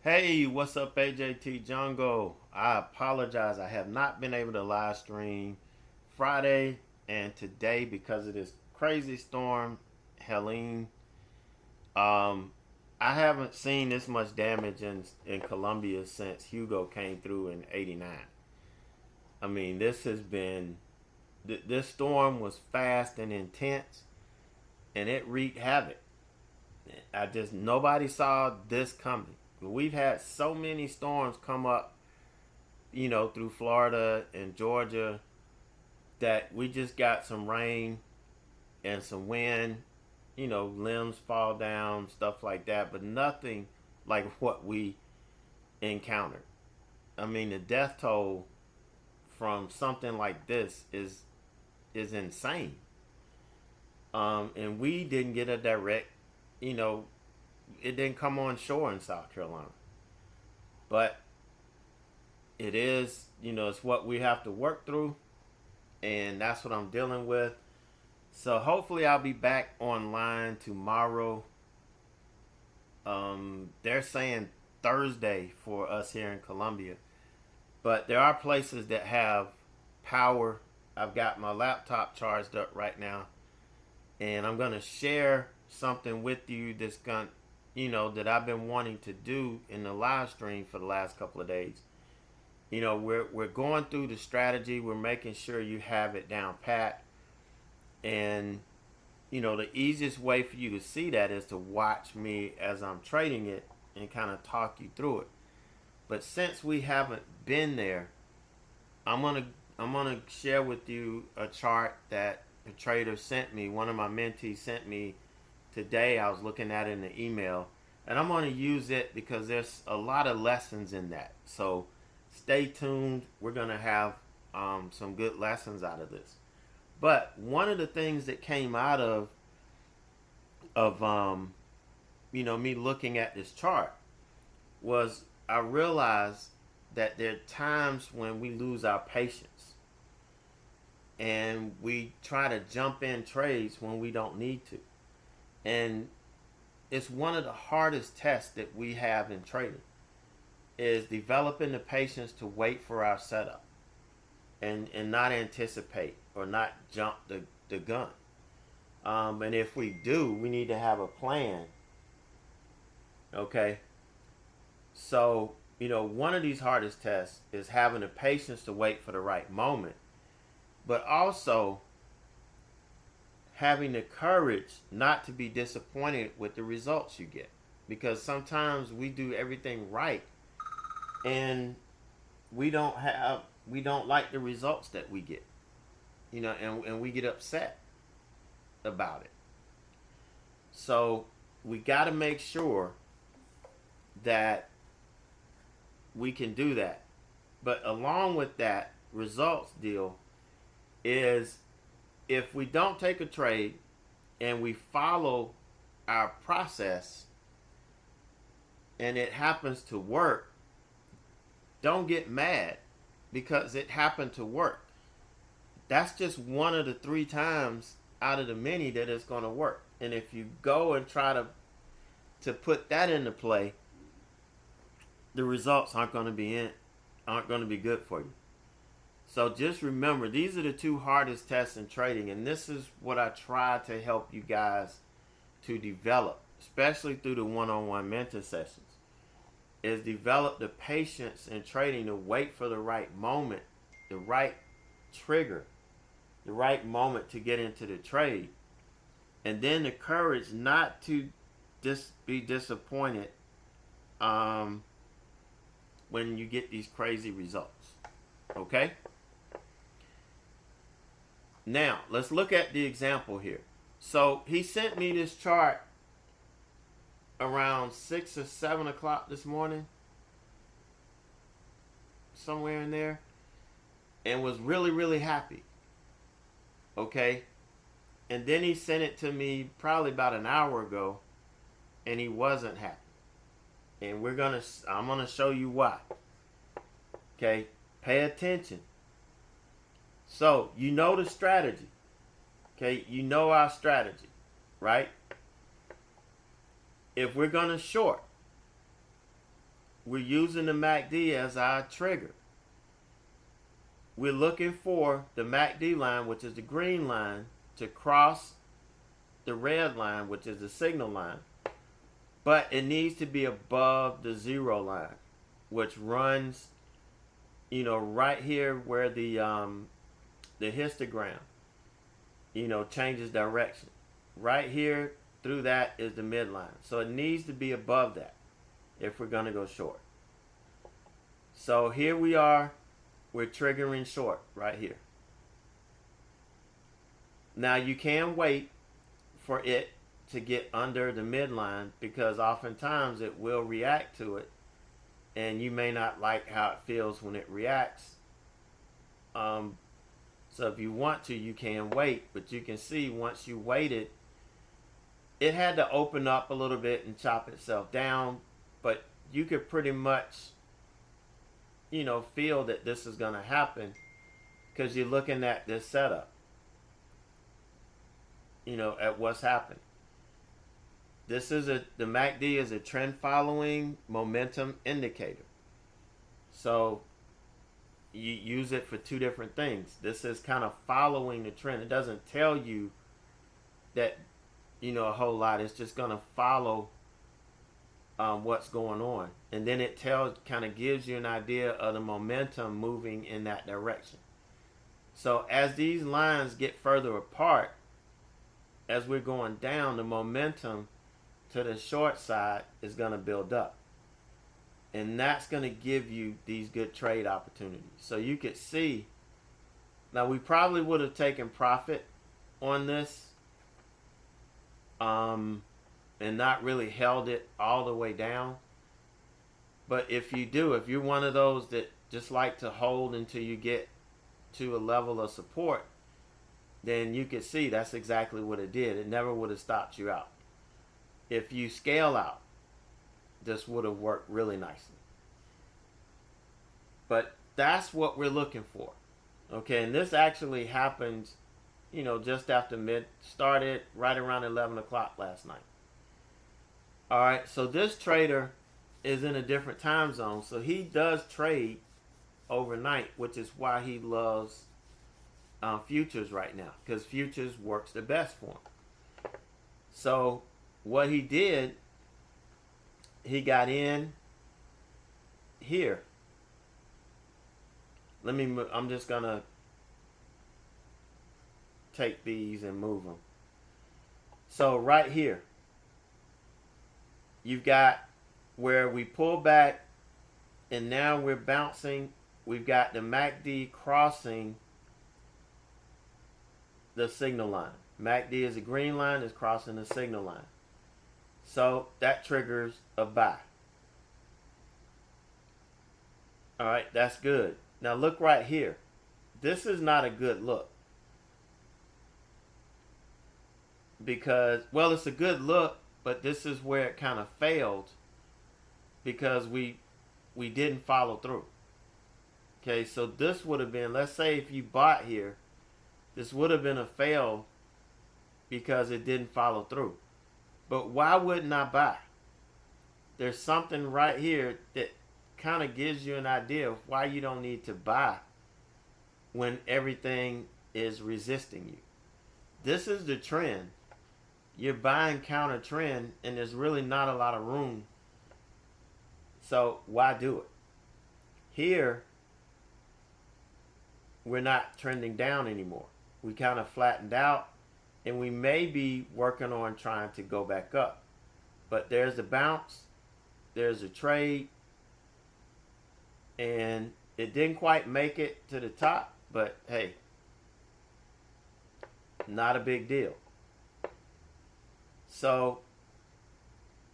Hey, what's up, AJT Jungle? I apologize. I have not been able to live stream Friday and today because of this crazy storm, Helene. Um, I haven't seen this much damage in Colombia since Hugo came through in '89. I mean, this storm was fast and intense, and it wreaked havoc. Nobody saw this coming. We've had so many storms come up, through Florida and Georgia, that we just got some rain and some wind, limbs fall down, stuff like that, but nothing like what we encountered. I mean, the death toll from something like this is insane. And we didn't get a direct, you know, it didn't come on shore in South Carolina, but it is, it's what we have to work through, and that's what I'm dealing with. So hopefully I'll be back online tomorrow. They're saying Thursday for us here in Columbia, but there are places that have power. I've got my laptop charged up right now, and I'm gonna share something with you that I've been wanting to do in the live stream for the last couple of days. We're going through the strategy. We're making sure you have it down pat, and the easiest way for you to see that is to watch me as I'm trading it and kind of talk you through it. But since we haven't been there, I'm gonna share with you a chart that a trader sent me. One of my mentees sent me today. I was looking at it in the email, and I'm gonna use it because there's a lot of lessons in that. So stay tuned. We're gonna have some good lessons out of this. But one of the things that came out of me looking at this chart was I realized that there are times when we lose our patience and we try to jump in trades when we don't need to. And it's one of the hardest tests that we have in trading is developing the patience to wait for our setup and not anticipate or not jump the gun. And if we do, we need to have a plan. Okay. So, one of these hardest tests is having the patience to wait for the right moment, but also having the courage not to be disappointed with the results you get. Because sometimes we do everything right and we don't like the results that we get, and we get upset about it. So we got to make sure that we can do that. But along with that results deal is if we don't take a trade and we follow our process and it happens to work, don't get mad because it happened to work. That's just one of the 3 times out of the many that it's going to work. And if you go and try to put that into play, the results aren't going to be good for you. So just remember, these are the 2 hardest tests in trading, and this is what I try to help you guys to develop, especially through the one-on-one mentor sessions, is develop the patience in trading to wait for the right moment, the right trigger, the right moment to get into the trade, and then the courage not to be disappointed when you get these crazy results. Okay? Now, let's look at the example here. So he sent me this chart around 6 or 7 o'clock this morning, somewhere in there, and was really, really happy. Okay? And then he sent it to me probably about an hour ago, and he wasn't happy. And I'm gonna show you why. Okay? Pay attention. So, the strategy. Okay? You know our strategy, right? If we're going to short, we're using the MACD as our trigger. We're looking for the MACD line, which is the green line, to cross the red line, which is the signal line. But it needs to be above the 0 line, which runs, right here where the histogram, changes direction. Right here through that is the midline. So it needs to be above that if we're going to go short. So here we are. We're triggering short right here. Now you can wait for it to get under the midline, because oftentimes it will react to it, and you may not like how it feels when it reacts. So if you want to, you can wait, but you can see once you waited, it had to open up a little bit and chop itself down, but you could pretty much feel that this is going to happen because you're looking at this setup, at what's happened. The MACD is a trend following momentum indicator. So you use it for two different things. This is kind of following the trend. It doesn't tell you that, a whole lot. It's just going to follow what's going on, and then it kind of gives you an idea of the momentum moving in that direction. So as these lines get further apart, as we're going down, the momentum to the short side is going to build up, and that's going to give you these good trade opportunities. So you could see, now we probably would have taken profit on this and not really held it all the way down. But if you're one of those that just like to hold until you get to a level of support, then you can see that's exactly what it did. It never would have stopped you out. If you scale out, this would have worked really nicely. But that's what we're looking for. Okay, and this actually happened, just after started right around 11 o'clock last night. All right, so this trader is in a different time zone, so he does trade overnight, which is why he loves futures right now, because futures works the best for him. So what he did, he got in here. I'm just gonna take these and move them. So right here, you've got where we pull back and now we're bouncing. We've got the MACD crossing the signal line. MACD is a green line, is crossing the signal line. So that triggers a buy. All right, that's good. Now look right here. This is not a good look. Because, well, it's a good look, but this is where it kind of failed because we didn't follow through. Okay, so this would have been, let's say if you bought here, this would have been a fail because it didn't follow through. But why wouldn't I buy? There's something right here that kind of gives you an idea of why you don't need to buy when everything is resisting you. This is the trend. You're buying counter trend and there's really not a lot of room. So why do it? Here, we're not trending down anymore. We kind of flattened out and we may be working on trying to go back up. But there's a bounce, there's a trade, and it didn't quite make it to the top, but hey, not a big deal. So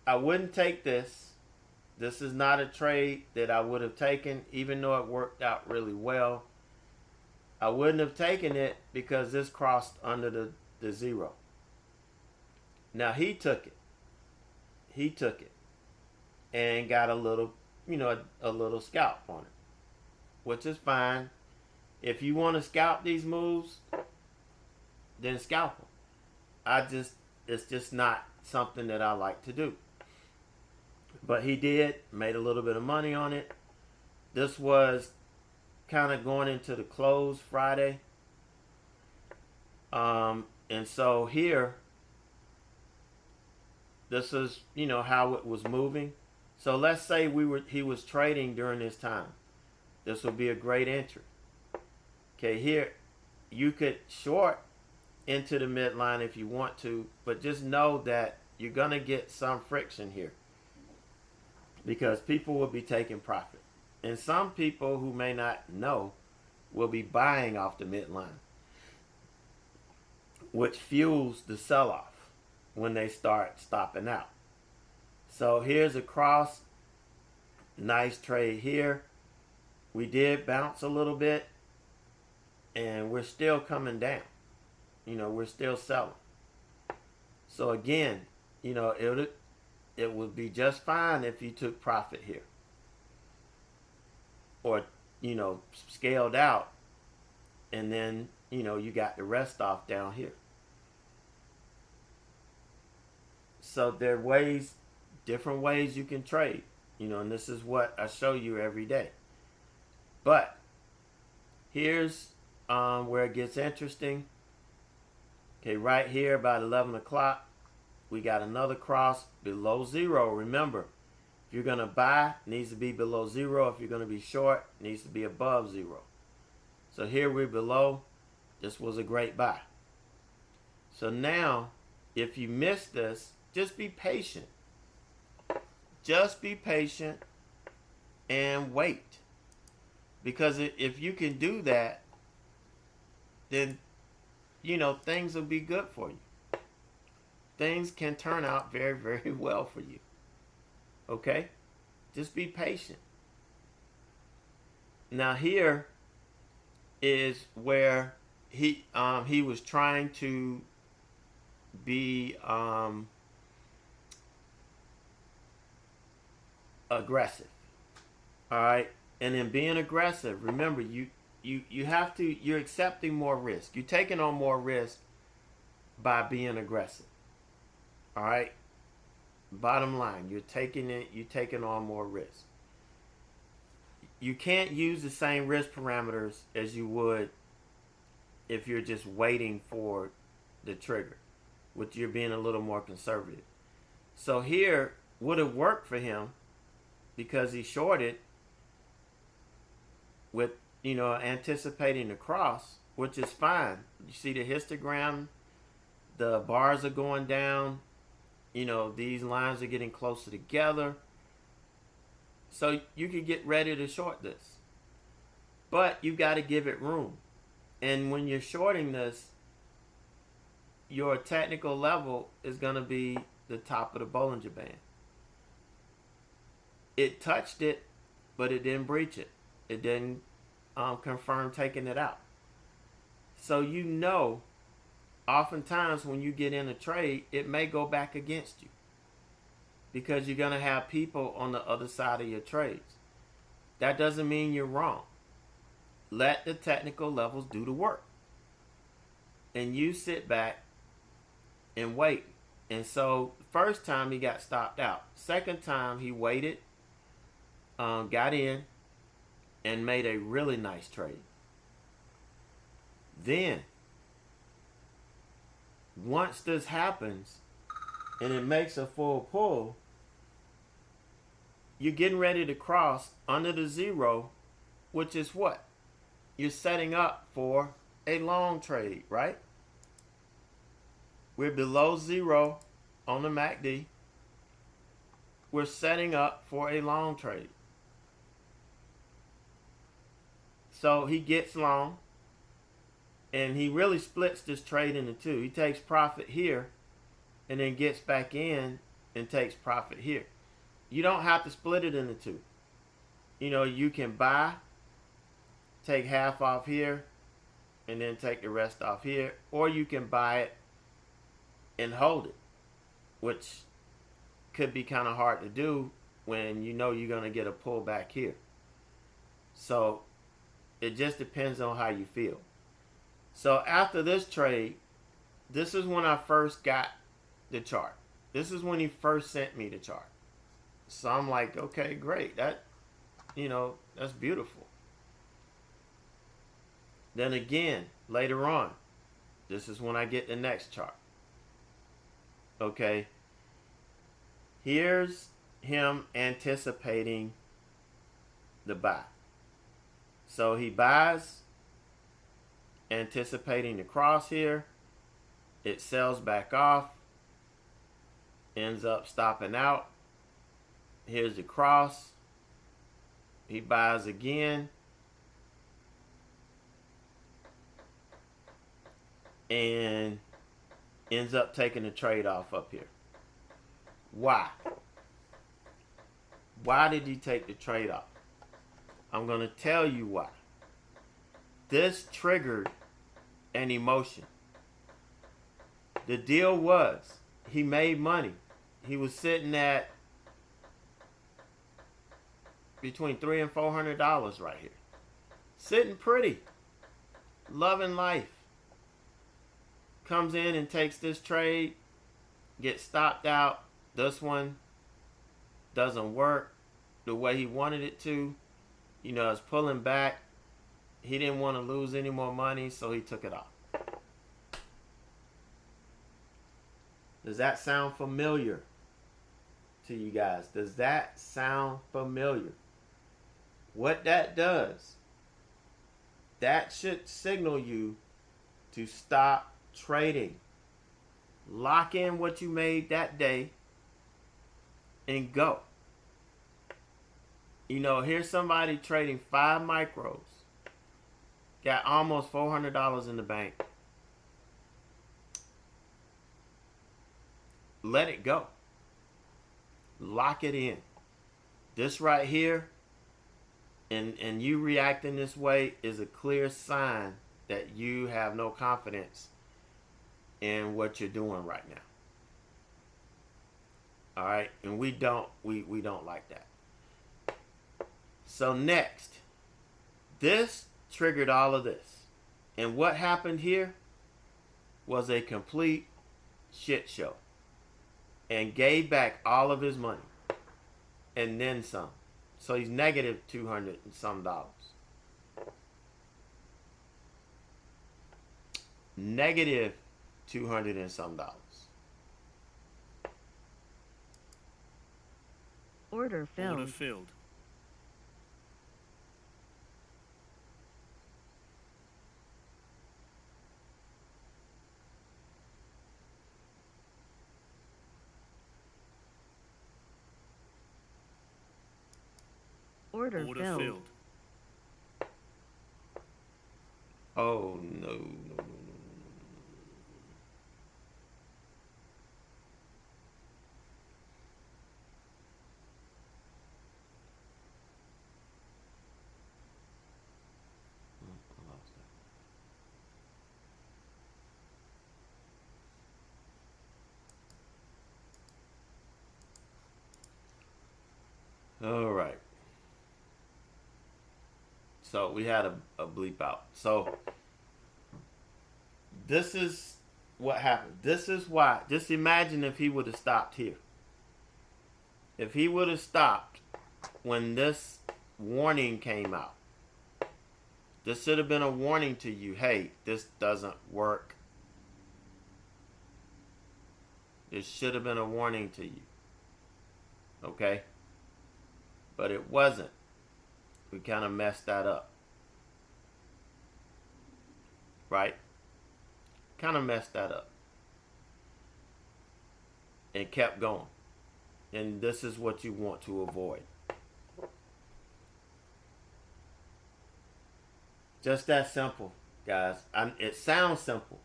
I wouldn't take this. This is not a trade that I would have taken, even though it worked out really well. I wouldn't have taken it because this crossed under the zero. Now he took it. He took it and got a little, a little scalp on it, which is fine. If you want to scalp these moves, then scalp them. It's just not something that I like to do. But he did, made a little bit of money on it. This was kind of going into the close Friday. And so here, this is, how it was moving. So let's say he was trading during this time. This would be a great entry. Okay, here you could short into the midline if you want to, but just know that you're going to get some friction here because people will be taking profit. And some people who may not know will be buying off the midline, which fuels the sell-off when they start stopping out. So here's a cross. Nice trade here. We did bounce a little bit, and we're still coming down. We're still selling. So again, it would be just fine if you took profit here. Or, scaled out, and then, you got the rest off down here. So there are different ways you can trade, and this is what I show you every day. But here's where it gets interesting. Okay, right here about 11 o'clock, we got another cross below zero. Remember, if you're going to buy, it needs to be below zero. If you're going to be short, it needs to be above zero. So here we're below. This was a great buy. So now, if you miss this, just be patient. Just be patient and wait. Because if you can do that, then, things will be good for you. Things can turn out very, very well for you. Okay? Just be patient. Now here is where he was trying to be aggressive. All right? And in being aggressive, remember you're accepting more risk. You're taking on more risk by being aggressive. All right? Bottom line, you're taking on more risk. You can't use the same risk parameters as you would if you're just waiting for the trigger, which you're being a little more conservative. So here would have worked for him because he shorted with, anticipating the cross, which is fine. You see the histogram, the bars are going down. These lines are getting closer together. So you can get ready to short this. But you got to give it room. And when you're shorting this, your technical level is going to be the top of the Bollinger Band. It touched it, but it didn't breach it. It didn't confirm taking it out. So oftentimes when you get in a trade, it may go back against you because you're going to have people on the other side of your trades. That doesn't mean you're wrong. Let the technical levels do the work. And you sit back and wait. And so first time he got stopped out. Second time he waited, got in, and made a really nice trade. Then, once this happens and it makes a full pull, you're getting ready to cross under the zero, which is what? You're setting up for a long trade, right? We're below zero on the MACD. We're setting up for a long trade. So he gets long, and he really splits this trade into two. He takes profit here, and then gets back in and takes profit here. You don't have to split it into two. You can buy, take half off here, and then take the rest off here. Or you can buy it and hold it, which could be kind of hard to do when you're going to get a pullback here. So it just depends on how you feel. So after this trade, this is when I first got the chart. This is when he first sent me the chart. So I'm like, okay, great. That, that's beautiful. Then again, later on, this is when I get the next chart. Okay. Here's him anticipating the buy. So he buys, anticipating the cross here. It sells back off, ends up stopping out. Here's the cross. He buys again. And ends up taking the trade off up here. Why? Why did he take the trade off? I'm going to tell you why. This triggered an emotion. The deal was he made money. He was sitting at between $300 and $400 right here. Sitting pretty. Loving life. Comes in and takes this trade. Gets stopped out. This one doesn't work the way he wanted it to. It's pulling back. He didn't want to lose any more money, so he took it off. Does that sound familiar to you guys? Does that sound familiar? What that does, that should signal you to stop trading. Lock in what you made that day and go. Here's somebody trading 5 micros. Got almost $400 in the bank. Let it go. Lock it in. This right here, and you reacting this way is a clear sign that you have no confidence in what you're doing right now. All right, and we don't like that. So next, this triggered all of this. And what happened here was a complete shit show. And gave back all of his money. And then some. So he's negative $200 and some dollars. Negative $200 and some dollars. Order filled. Order filled. Order filled. Oh, no. All right. So we had a bleep out. So this is what happened. This is why. Just imagine if he would have stopped here. If he would have stopped when this warning came out. This should have been a warning to you. Hey, this doesn't work. This should have been a warning to you. Okay? But it wasn't. We kind of messed that up. Right? Kind of messed that up. And kept going. And this is what you want to avoid. Just that simple, guys. It sounds simple.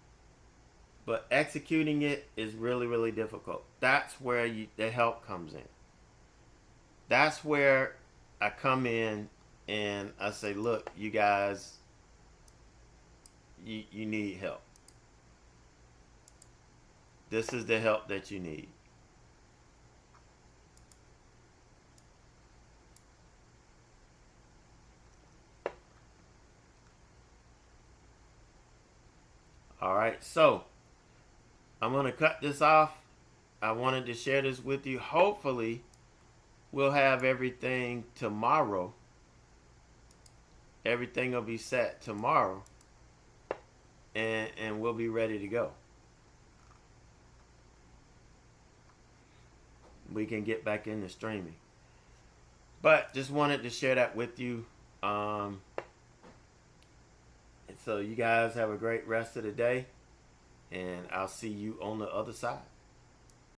But executing it is really, really difficult. That's where the help comes in. That's where I come in and I say, look, you guys, you need help. This is the help that you need. All right, so I'm going to cut this off. I wanted to share this with you. Hopefully, we'll have everything tomorrow. Everything will be set tomorrow, and we'll be ready to go. We can get back into streaming. But just wanted to share that with you. So you guys have a great rest of the day, and I'll see you on the other side.